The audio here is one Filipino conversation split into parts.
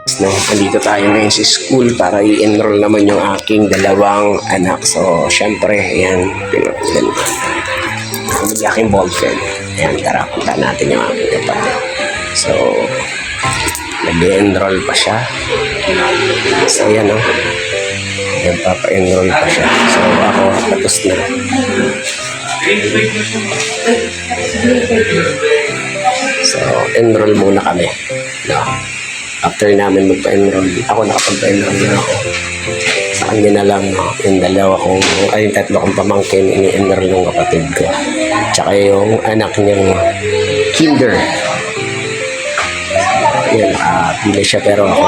No, andito tayo ngayon sa school para i-enroll naman yung aking dalawang anak. So, syempre, ayan, pinupunan ko. Yung aking ballpen. Ayan, tara, punta natin yung aking kapatid. So, nag-enroll pa siya. So, ayan, no. Nagpapa-enroll pa siya. So, ako, tapos na. So, enroll muna kami. No. After namin magpa-enroll, ako nakapagpa-enroll na ako. Sa kanya na lang, no, yung dalawa kong, ay yung tatlo kong pamangkin, ini-enroll ng kapatid ko. Tsaka yung anak niyang kinder. Yan, nakapila siya pero ako.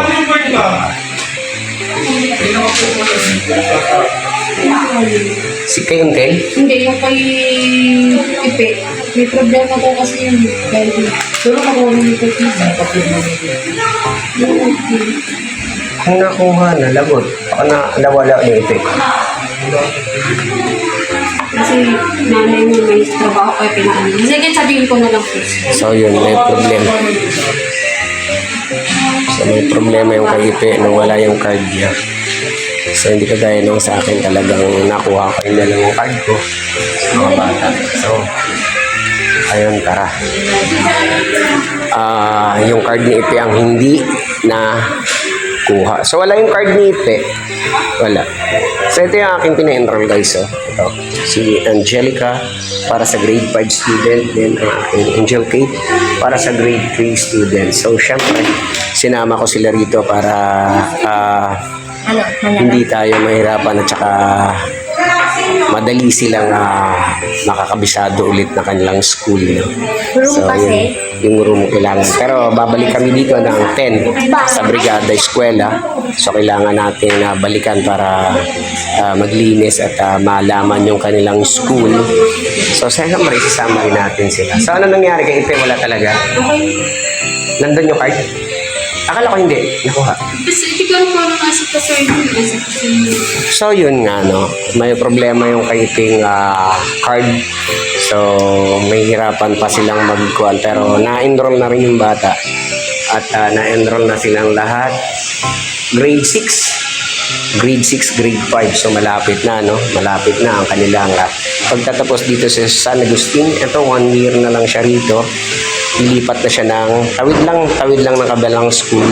Si kayong Tel? Hindi, yung kay Ipe. May problema ko kasi yung dahil pero nakuha mo ito Kung nakuha na, lagot. Baka na nawala ni Ipe. kasi nanay mo may trabaho ko ay pinaan. Sige, sabihin ko na lang po. So yun, may problema. So may problema yung kay Ipe nung wala yung card niya. So hindi kagaya nung sa akin talagang nakuha ko na lang yung card ko sa mga bata. So, ayun, tara. Yung card ni Ipe ang hindi na kuha. So wala yung card ni Ipe. Wala. So ito yung aking pina-enroll guys. So, ito. Si Angelica para sa grade 5 student. Then Angel Kate para sa grade 3 student. So syempre, sinama ko sila rito para hindi tayo mahirapan at saka madali silang makakabisado ulit na kanilang school. No? So, yung room kailangan. Pero babalik kami dito ng 10 sa Brigada Eskwela. So, kailangan natin balikan para maglinis at malaman yung kanilang school. So, siyempre, isasama rin natin sila. So, ano nangyari kay Ipe? Wala talaga? Nandun yung card? Akala ko hindi. Nakuha. Kasi siguro parang nasa pasay mo. So yun nga, no, may problema yung kay Iping card. So may hirapan pa silang magkuhan. Pero na-enroll na rin yung bata. At na-enroll na silang lahat. Grade 6. Grade 6, grade 5. So malapit na, no? Malapit na ang kanilang pagtatapos dito sa San Agustin. Ito, 1 year na lang siya rito. Ilipat na siya ng tawid lang ng kabilang school,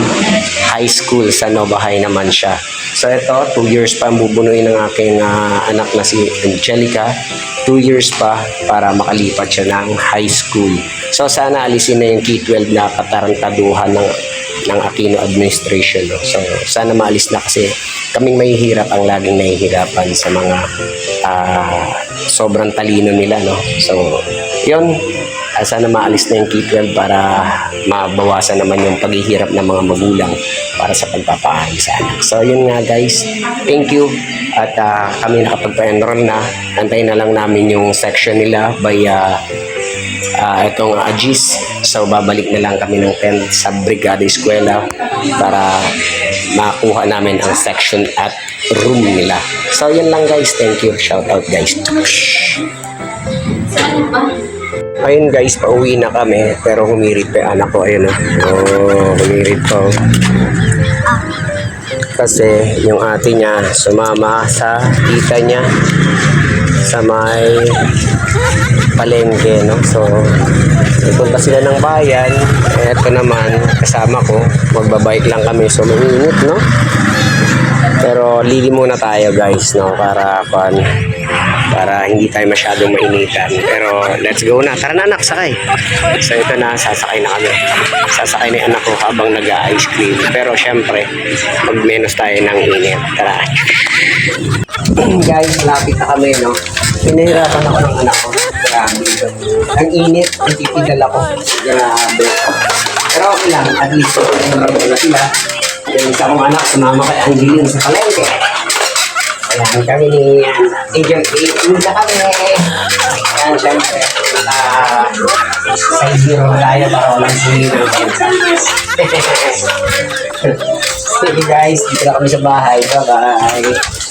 high school sa Novahay naman siya. So ito, 2 years pa bubunuin ng aking anak na si Angelica. 2 years pa para makalipat siya ng high school. So sana alisin na yung K-12 na katarantaduhan ng Aquino administration. No? So sana maalis na kasi kaming mahihirap ang laging nahihirapan sa mga sobrang talino nila. No? So yun. Sana maalis na yung K-12 para mabawasan naman yung paghihirap ng mga magulang para sa pagpapaaral sa anak. So yun nga guys, thank you at kami nakapagpa-enroll na. Antayin na lang namin yung section nila by itong AGIS. So babalik na lang kami ng 10 sa Brigada Eskwela para makuha namin ang section at room nila. So yun lang guys, thank you, shout out guys. Ayun guys, pauwi na kami pero humirit pa anak ko. Ayun humirit pa. Kasi yung ate niya sumama sa tita niya sa may palengke, no? So pupunta sila ng bayan. Eto naman kasama ko, magbabike lang kami. So mainit, no? Pero lili muna tayo guys, no? Para hindi tayo masyadong mainitan. Pero let's go na. Tara na anak, sakay. So ito na, sasakay na kami. Sasakay na yung anak ko habang nag-ice cream. Pero syempre, mag-menos tayo ng init. Tara. Guys, lapit na kami, no? Pinahirapan ako ng anak ko. Grabe ito. Ang init, nagtitidal ako. Grabe. Pero okay lang, at least na sila. Yung isa kong anak, sumama kay Angeline sa palengke. Ayan, kami ni Angel Kate. Hindi kami. Ayan, syempre. Size 0 tayo para walang sili ng bensa. Sige guys, dito na kami sa bahay. Bye-bye.